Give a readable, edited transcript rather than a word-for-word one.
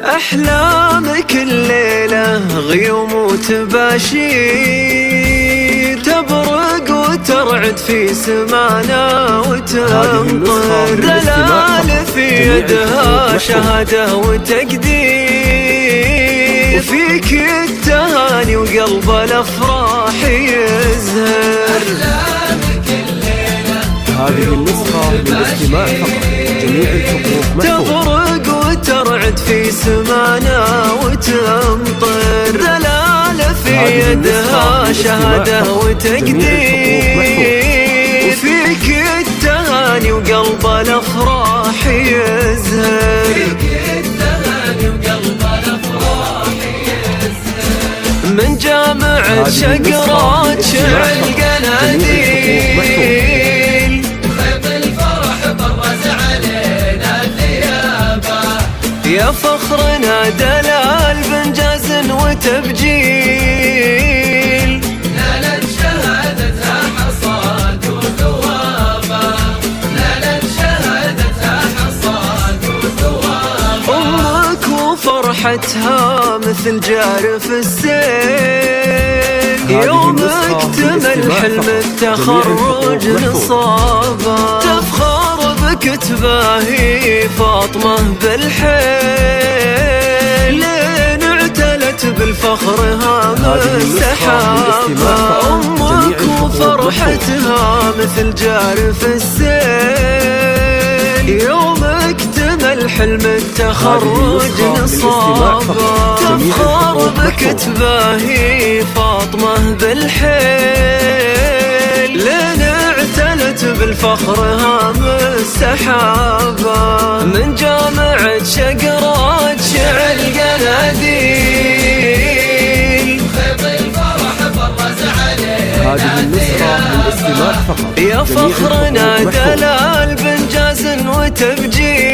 أحلامك الليلة غيوم وتباشير، تبرق وترعد في سمانا وتمطر، دلال في يدها شهادة وتقدير، وفيك التهاني وقلب الأفراح يزهر. هذه النسخة للاستماع فقط، جميع الحقوق تبرق وترعد في سمانا وتمطر، دلالة في يدها شهادة وتقدير، وفيك التهاني وقلب الأفراح يزهر. من جامعة شقرات شعل قناديل، خيط الفرح برز علينا ثيابه، يا فخرنا دلال بنجاز وتبجيل، نالت شهادتها حصاد وثوابه، نالت شهادتها حصاد وثوابه. أمك وفرحتها مثل جارف السيل، يوم اكتمل حلم التخرج نصابه، تفخر بك تباهي فاطمة بالحيل، لين اعتلت بالفخر هام السحابة. أمك وفرحتها مثل جارف السيل، يوم اكتمل حلم التخرج نصابه، تفخر بك تباهي فاطمة بالحيل، لين اعتلت بالفخر هام السحابة. من جامعة شقرات شعل قناديل، خيط الفرح برز علينا هذه النسخة للاستماع فقط، يا فخرنا دلال بنجاز وتبجيل.